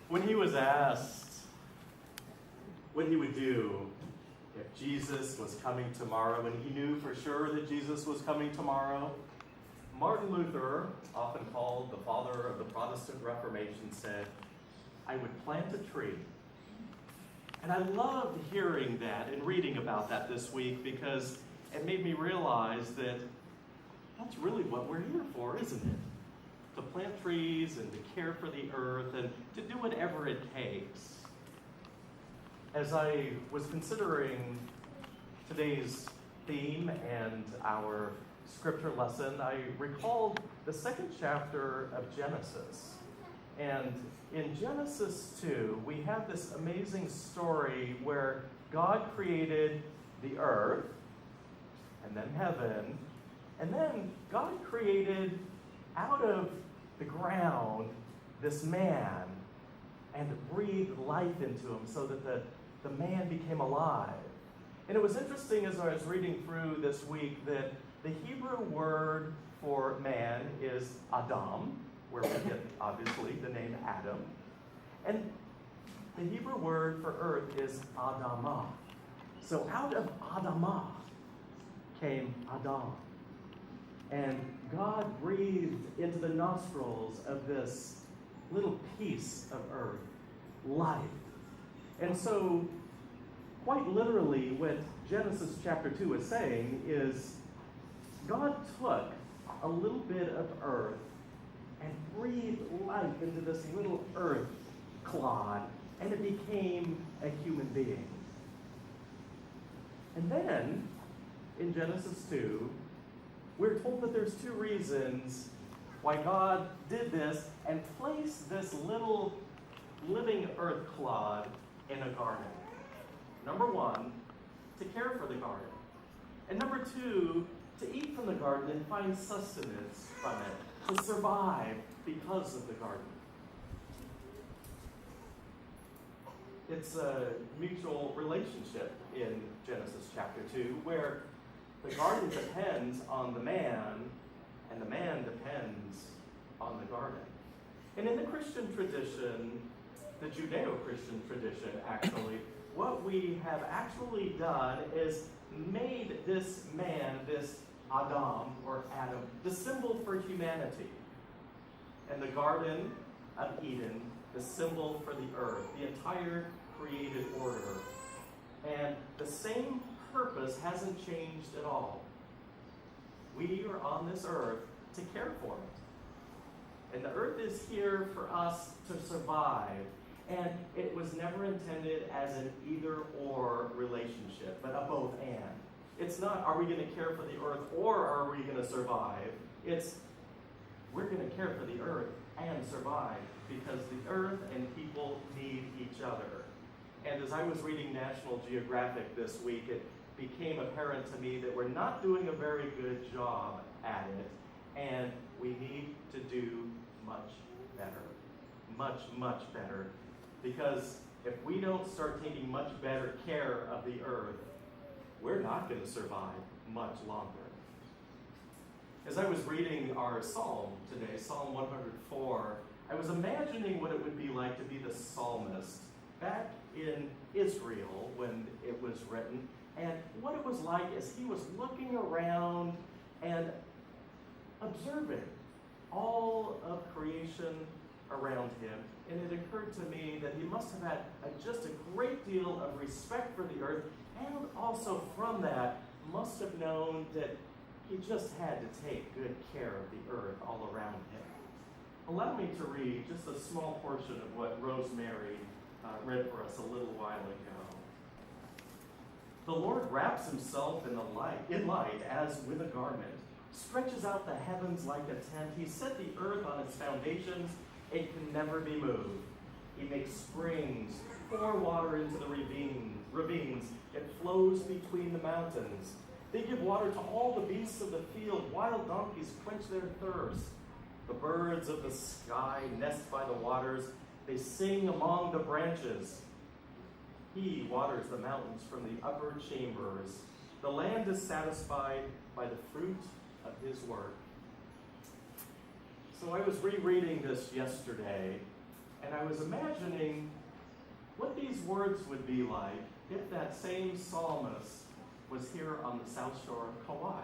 When he was asked what he would do if Jesus was coming tomorrow, and he knew for sure that Jesus was coming tomorrow, Martin Luther, often called the father of the Protestant Reformation, said, "I would plant a tree." And I loved hearing that and reading about that this week because it made me realize that that's really what we're here for, isn't it? To plant trees and to care for the earth and to do whatever it takes. As I was considering today's theme and our scripture lesson, I recalled the second chapter of Genesis. And in Genesis 2, we have this amazing story where God created the earth and then heaven, and then God created out of the ground this man and breathed life into him so that the man became alive. And it was interesting as I was reading through this week that the Hebrew word for man is Adam, where we get obviously the name Adam. And the Hebrew word for earth is Adamah. So out of Adamah came Adam. And God breathed into the nostrils of this little piece of earth life. And so, quite literally, what Genesis chapter 2 is saying is God took a little bit of earth and breathed life into this little earth clod, and it became a human being. And then, in Genesis 2, we're told that there's two reasons why God did this and placed this little living earth clod in a garden. Number one, to care for the garden. And number two, to eat from the garden and find sustenance from it, to survive because of the garden. It's a mutual relationship in Genesis chapter 2 where the garden depends on the man and the man depends on the garden. And in the Christian tradition, the Judeo-Christian tradition actually, what we have actually done is made this man, this Adam or Adam, the symbol for humanity. And the Garden of Eden, the symbol for the earth, the entire created order. And the same purpose hasn't changed at all. We are on this earth to care for it. And the earth is here for us to survive. And it was never intended as an either-or relationship, but a both-and. It's not, are we going to care for the earth or are we going to survive? It's, we're going to care for the earth and survive because the earth and people need each other. And as I was reading National Geographic this week, it became apparent to me that we're not doing a very good job at it, and we need to do much better. Much, much better. Because if we don't start taking much better care of the earth, we're not going to survive much longer. As I was reading our psalm today, Psalm 104, I was imagining what it would be like to be the psalmist back in Israel when it was written, and what it was like as he was looking around and observing all of creation around him. And it occurred to me that he must have had just a great deal of respect for the earth, and also from that must have known that he just had to take good care of the earth all around him. Allow me to read just a small portion of what Rosemary read for us a little while ago. The Lord wraps himself in light as with a garment, stretches out the heavens like a tent. He set the earth on its foundations. It can never be moved. He makes springs, pour water into the ravines. It flows between the mountains. They give water to all the beasts of the field. Wild donkeys quench their thirst. The birds of the sky nest by the waters. They sing among the branches. He waters the mountains from the upper chambers. The land is satisfied by the fruit of his work. So I was rereading this yesterday, And I was imagining what these words would be like if that same psalmist was here on the south shore of Kauai.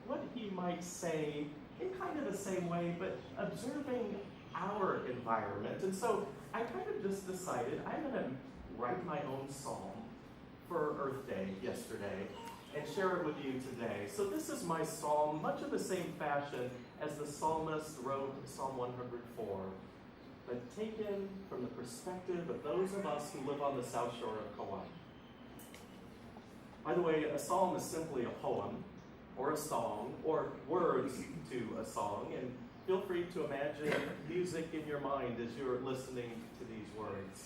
What he might say in kind of the same way, but observing our environment. And so I kind of just decided I'm going to write my own psalm for Earth Day yesterday and share it with you today. So this is my psalm, much of the same fashion as the psalmist wrote Psalm 104, but taken from the perspective of those of us who live on the south shore of Kauai. By the way, a psalm is simply a poem, or a song, or words to a song, and feel free to imagine music in your mind as you're listening to these words.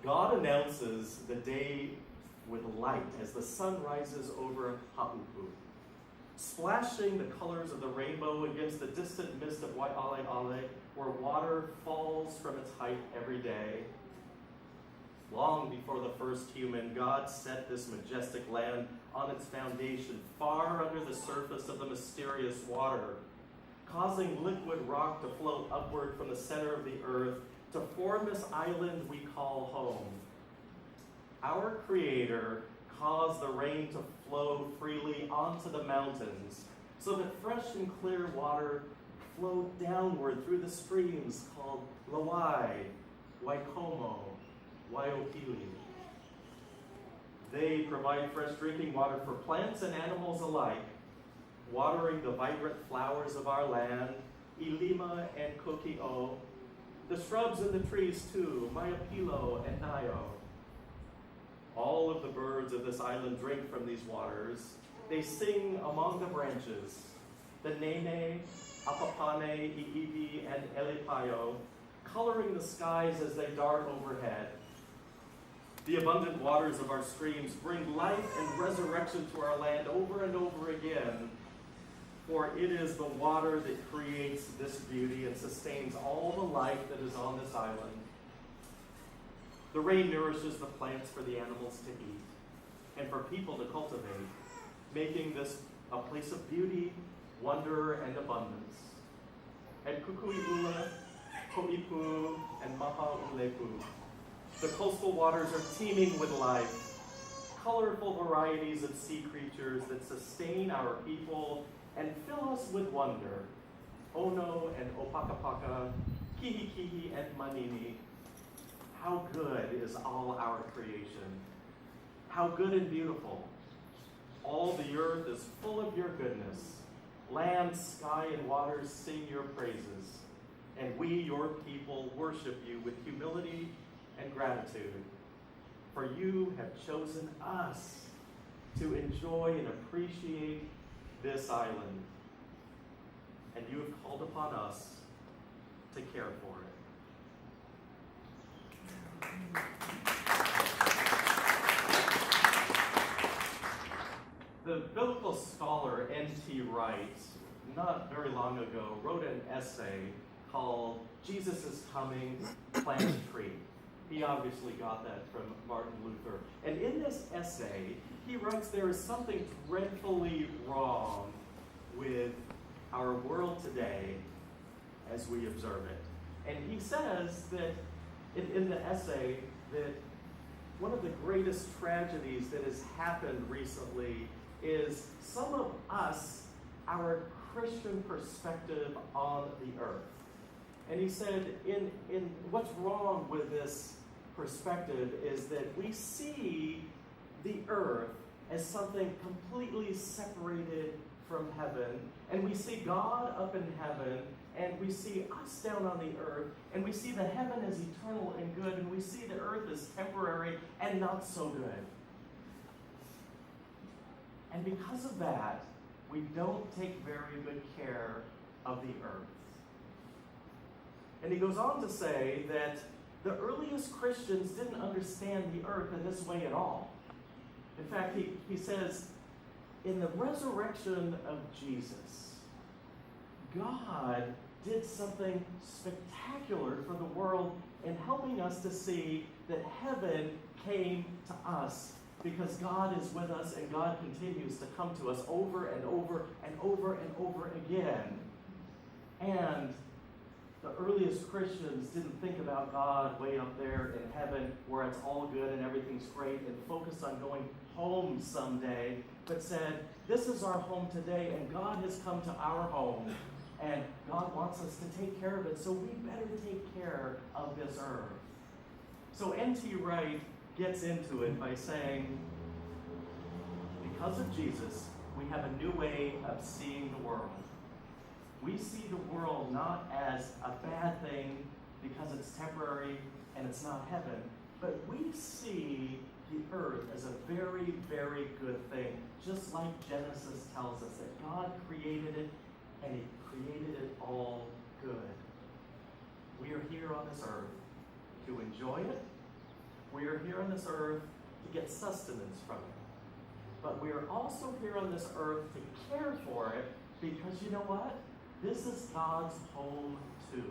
God announces the day with light as the sun rises over Haupu, splashing the colors of the rainbow against the distant mist of Waialeale, where water falls from its height every day. Long before the first human, God set this majestic land on its foundation, far under the surface of the mysterious water, causing liquid rock to flow upward from the center of the earth to form this island we call home. Our Creator caused the rain to flow freely onto the mountains so that fresh and clear water flowed downward through the streams called Lawai, Waikomo, Waiopili. They provide fresh drinking water for plants and animals alike, watering the vibrant flowers of our land, Ilima and Kokio, the shrubs and the trees too, Maiapilo and Nayo. All of the birds of this island drink from these waters. They sing among the branches, the Nene, Apapane, Iibi, and Elipayo, coloring the skies as they dart overhead. The abundant waters of our streams bring life and resurrection to our land over and over again, for it is the water that creates this beauty and sustains all the life that is on this island. The rain nourishes the plants for the animals to eat and for people to cultivate, making this a place of beauty, wonder, and abundance. At Kukui'ula, Ko'ipu, and Mahaulepu, the coastal waters are teeming with life, colorful varieties of sea creatures that sustain our people and fill us with wonder. Ono and Opakapaka, Kihikihi and Manini. How good is all our creation. How good and beautiful. All the earth is full of your goodness. Land, sky, and waters sing your praises. And we, your people, worship you with humility and gratitude. For you have chosen us to enjoy and appreciate this island. And you have called upon us to care for it. The biblical scholar N.T. Wright, not very long ago, wrote an essay called Jesus is Coming, Plant a Tree. He obviously got that from Martin Luther. And in this essay, he writes there is something dreadfully wrong with our world today as we observe it. And he says that in the essay that one of the greatest tragedies that has happened recently is some of us, our Christian perspective on the earth. And he said, in what's wrong with this perspective is that we see the earth as something completely separated from heaven, and we see God up in heaven, and we see us down on the earth, and we see the heaven as eternal and good, and we see the earth as temporary and not so good. And because of that, we don't take very good care of the earth. And he goes on to say that the earliest Christians didn't understand the earth in this way at all. In fact, he says, in the resurrection of Jesus, God did something spectacular for the world in helping us to see that heaven came to us because God is with us and God continues to come to us over and over and over and over again. And the The earliest Christians didn't think about God way up there in heaven where it's all good and everything's great and focused on going home someday, but said, this is our home today and God has come to our home and God wants us to take care of it, so we better take care of this earth. So N.T. Wright gets into it by saying, because of Jesus, we have a new way of seeing the world. We see the world not as a bad thing because it's temporary and it's not heaven, but we see the earth as a very, very good thing, just like Genesis tells us that God created it and He created it all good. We are here on this earth to enjoy it. We are here on this earth to get sustenance from it. But we are also here on this earth to care for it because you know what? This is God's home too.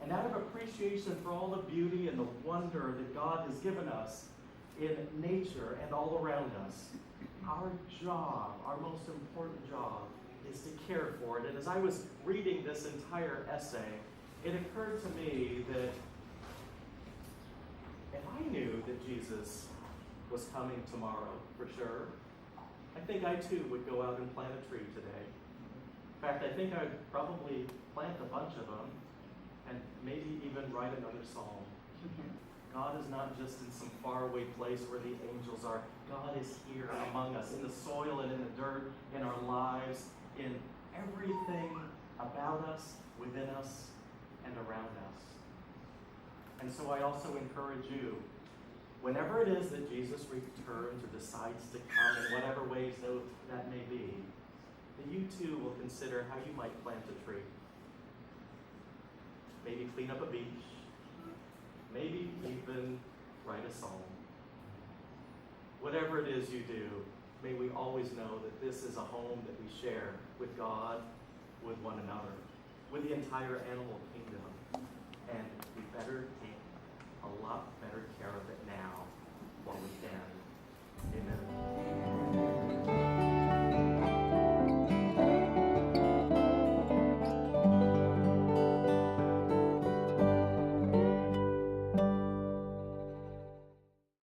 And out of appreciation for all the beauty and the wonder that God has given us in nature and all around us, our job, our most important job, is to care for it. And as I was reading this entire essay, it occurred to me that if I knew that Jesus was coming tomorrow, for sure, I think I too would go out and plant a tree today. In fact, I think I'd probably plant a bunch of them and maybe even write another psalm. God is not just in some faraway place where the angels are. God is here among us, in the soil and in the dirt, in our lives, in everything about us, within us, and around us. And so I also encourage you, whenever it is that Jesus returns or decides to come in whatever ways that may be, that you too will consider how you might plant a tree. Maybe clean up a beach. Maybe even write a psalm. Whatever it is you do, may we always know that this is a home that we share with God, with one another, with the entire animal kingdom. And we better take